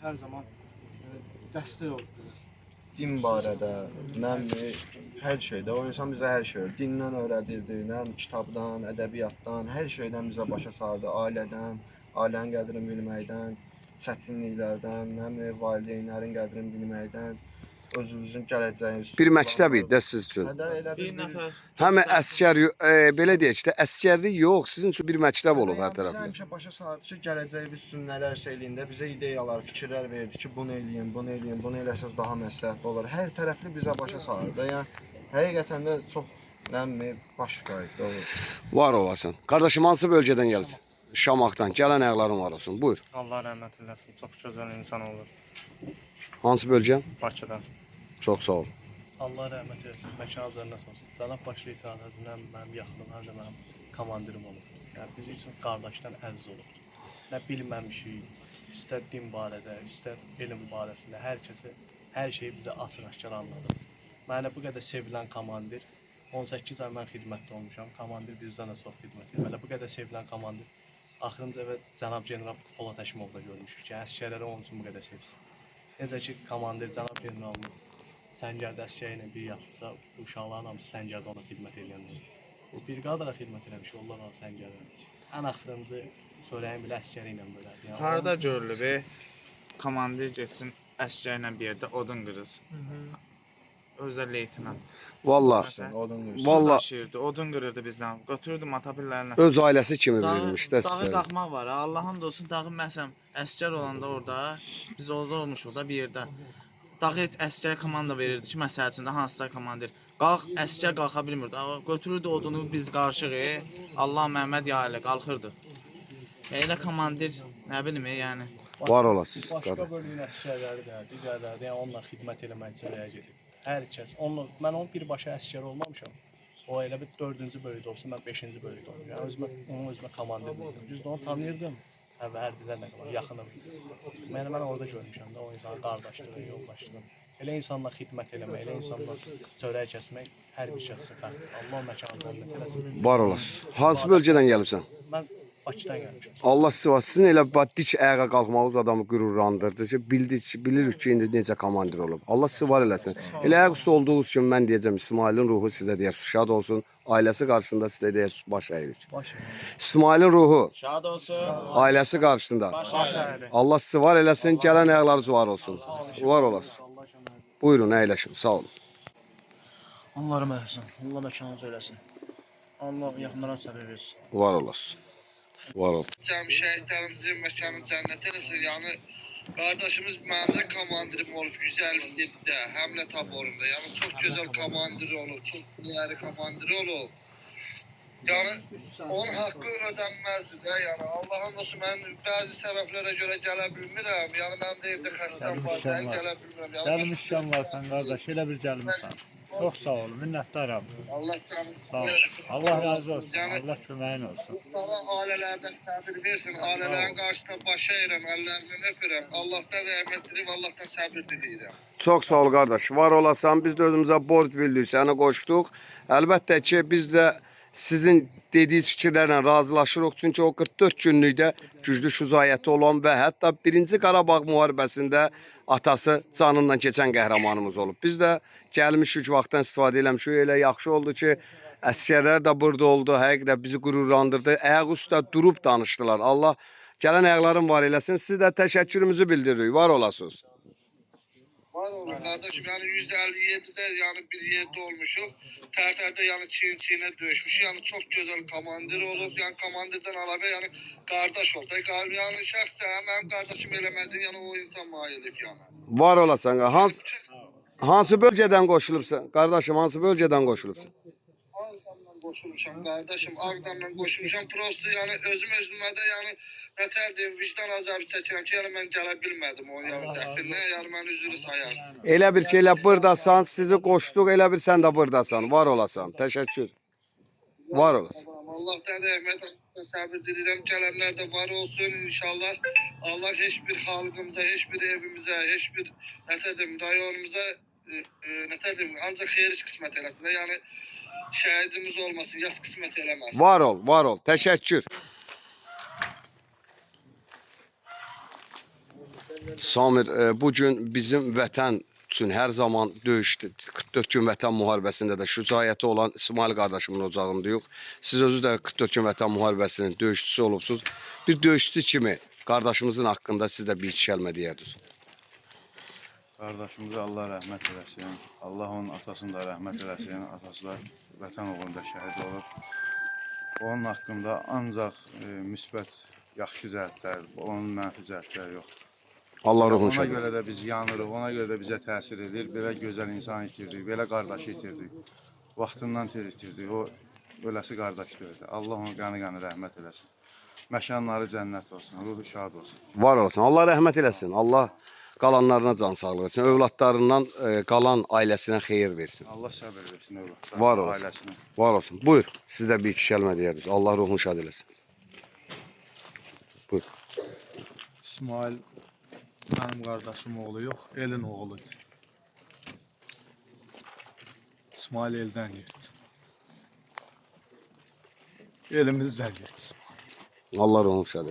hər zaman dəstək oldu. Din barədə, nəmi, hər şeydə. O insan bizə hər şey, dindən öyrədirdi, nəm kitabdan, ədəbiyyatdan, hər şeydən bizə başa sardı. Ailədən, ailənin qədrini bilməkdən, çətinliklərdən, nəmi valideynlərin qədrini bilməkdən, özümüzün gələcəyimiz. Bir məktəb idi də siz üçün. Elə Bir nəfər Həm əsgər, belə deyək ki, əsgərlik yox, sizin üçün bir məktəb olub hər Bizə tərəfli. həmişə başa sardı ki, gələcəyimiz üçün nələrsə eləyində bizə ideyalar, fikirlər verdi ki, bunu eləyin, bunu eləyin, bunu eləsəz daha məsləhətli olar. Hər tərəfli bizə başa sardı. Yəni həqiqətən də çox nəmi başqa idi. Doğru. Var olasın. Qardaşım hansı bölgədən gəlib? Şamaxdan. Gələn ayaqların var olsun. Buyur. Allah rəhmət eləsin. Çox gözəl insan olur. Hansı bölgə? Bakıdan. Çox sağ ol. Allah rəhmət eləsin, məkan azərnət olsun. Cənab Başlı İttihat Həzbindən mənim yaxınım, həm də mənim komandirim olub. Yəni bizim üçün qardaşdan əziz olub. Nə bilməmişik, istər din barədə, istər elm barəsində hər şeyi bizə açıq-aşkar anladı. Mənə bu qədər sevilən komandir, 18 ay mən xidmətdə olmuşam. Komandir bizdən də çox xidmət edir. Belə bu qədər sevilən komandir axırıncı və cənab general Polad Həşimovda görmüşük ki, əsgərləri onun üçün bu qədər sevsin. Necə ki, komandir cənab generalımız Səngərdə əsgəri ilə bir yapıbsa, bu uşaqların hamısı Səngərdə ona xidmət edən. Biz bir qadara xidmət eləmişik, onlar ona Səngərdə. Ən axırıncı söyləyən belə əsgəri ilə belə. Yəni, Harda görülüb, komandir getsin əsgərlə bir yerdə odun qırız. Özə leytinant. Valla, Odun qırısı. Valla- Daşıyırdı, odun qırırdı bizdən. Götürürdü matabillərlə. öz ailəsi kimi bilirmiş də Dağı sizə. qalxmaq var. Allahın olsun dağı məsələn əsgər olanda orada biz orada olmuşuq da bir yerdə. Dağı heç əsgər komanda verirdi ki, məsəl üçün də hansısa komandir. Qalx, əsgər qalxa bilmirdi. Götürürdü odunu biz qarışıq, Allah Məhəmməd ya ilə qalxırdı. Elə komandir, nə bilim, yəni. Var olasın. Başqa Qardaş. bölüyün əsgərləri də, digərləri də, yəni onunla xidmət eləmək üçün oraya gedib. Hər kəs, mən onun birbaşa əsgər olmamışam. O elə bir 4-cü bölükdə olsa, mən 5-ci bölükdə olmuşam. Yəni onun özümə komandir bildim. Düzdür, onu tanıyırdım. Hərbilərlə yaxınım. Mən orada görmüşəm də o insanın qardaşlığını, yoldaşlığını. Elə insanla xidmət eləmək, elə insanla çörək kəsmək hər bir şəxs üçün fərqlidir. Allah məkanı cənnət eləsin. Var olasın. Hansı bölgədən gəlibsən? Mən Bakıdan gəlmişəm. Allah sizə var. Sizin elə dik ayağa qalxmağınız adamı qürurlandırdı ki, bilirik ki, indi necə komandir olub. Allah sizə var eləsin. Elə ayaq üstə olduğunuz üçün mən deyəcəm, İsmailin ruhu sizə deyər, şad olsun. Ailəsi qarşısında sizə deyər, baş əyirik. İsmailin ruhu Şad olsun. ailəsi qarşısında. Baş əyir. Allah sizə var eləsin, gələn ayaqlarınız var olsun. Var olasın. Buyurun, əyləşin. Sağ olun. Allah rəhmət eləsin. Allah məkanınızı eləsin. Allah yaxınlara səbir versin. Var olasın. Var ol. Cəm şəhidlərimizin məkanı cənnət eləsin. Yəni qardaşımız mənim də komandirim olub 157-də, Həmlə taborunda. Yəni çox gözəl komandir olub, çox değərli komandir olub. Yəni onun haqqı ödənməzdir də. Yəni Allahın olsun mən bəzi səbəblərə görə gələ bilmirəm. Yəni mənim də evdə xəstəm var, sən gələ bilmirəm. Yəni Gəlmişsən varsan qardaş, elə bir gəlmişsən. Çox sağ ol, minnətdaram. Allah canı Sağ ol. Allah razı olsun. Yəni Allah köməyin olsun. Allah ailələrdən səbir versin. Ailələrin qarşısında baş əyirəm, əllərindən öpürəm. Allahdan rəhmət diləyib, Allahdan səbir diləyirəm. Çox sağ ol qardaş. Var olasan. Biz də özümüzə borc bildik, səni qoşduq. Əlbəttə ki, biz də sizin dediğiniz fikirlərlə razılaşırıq. Çünki o 44 günlükdə güclü şücaəti olan və hətta 1-ci Qarabağ müharibəsində atası canından keçən qəhrəmanımız olub. Biz də gəlmişik, vaxtdan istifadə eləmişik. Elə yaxşı oldu ki, əsgərlər də burada oldu. Həqiqətən bizi qürurlandırdı. Ayaq üstə durub danışdılar. Allah gələn ayaqların var eləsin. Siz də təşəkkürümüzü bildiririk. Var olasınız. Var olun kardeşim, yani 157'de yani bir yerde olmuşum. Terterde yani çiğne dövüşmüş. Yani çok güzel komandir olup yani komandirden alabe yani kardeş oldu. Yani şahsen hem kardeşim elemedin yani o insan mailif yani. Var olasan. Hansı bölgədən qoşulubsan? Qardaşım, hansı bölgədən qoşulubsan? Ağdamdan koşulmuşam kardeşim. Ağdamdan koşulmuşam. Prosto yani özüme de yani yeter diyeyim vicdan azabı çəkirəm ki yani ben gələ bilmədim o yani dəfinə yani mən üzrü sayarsın. Elə bir ki, elə buradasan, sizi qoşduq, elə bir sən də buradasan. Var olasan. Təşəkkür. Var olasın. Allah'tan rəhmət səbir diləyirəm. Gələnlər də var olsun inşallah. Allah heç bir xalqımıza, heç bir evimize, heç bir rayonumuza ancaq xeyir qismət eləsin. Yəni şəhidimiz olmasın, yas qismət eləməsin. Var ol, var ol. Təşəkkür. Samir, bu gün bizim vətən üçün hər zaman döyüşdü. 44 gün vətən müharibəsində də şücaəti olan İsmail qardaşımın ocağındayıq. Siz özü də 44 gün vətən müharibəsinin döyüşçüsü olubsunuz. Bir döyüşçü kimi qardaşımızın haqqında siz də bir iki kəlmə deyərdiniz. Qardaşımıza Allah rəhmət eləsin. Allah onun atasını da rəhmət eləsin. Atası da vətən uğrunda şəhid olub. Onun haqqında ancaq müsbət, yaxşı cəhətlər, onun mənfi cəhətləri yox. Allah ruhunu Ona şad görə etsin. də biz yanırıq, ona görə də bizə təsir edir. Belə gözəl insan itirdik, belə qardaşı itirdik. Vaxtından tez itirdik. O öləsi qardaş deyildi. Allah onun qanı rəhmət eləsin. Məkanları cənnət olsun, ruhu şad olsun. Var olasın. Allah rəhmət eləsin. Allah qalanlarına can sağlığı versin. Övladlarından qalan ailəsinə xeyir versin. Allah səbir versin övladlarına, Var olsun. ailəsinə. Var olsun. Buyur. Siz də bir iki kəlmə deyərdiniz. Allah ruhunu şad eləsin. Buyur. İsmail benim kardeşim oğlu yok, elin oğlu. İsmail elden gitti. Elimizden gitti. Allah ruhunu şad eləsin.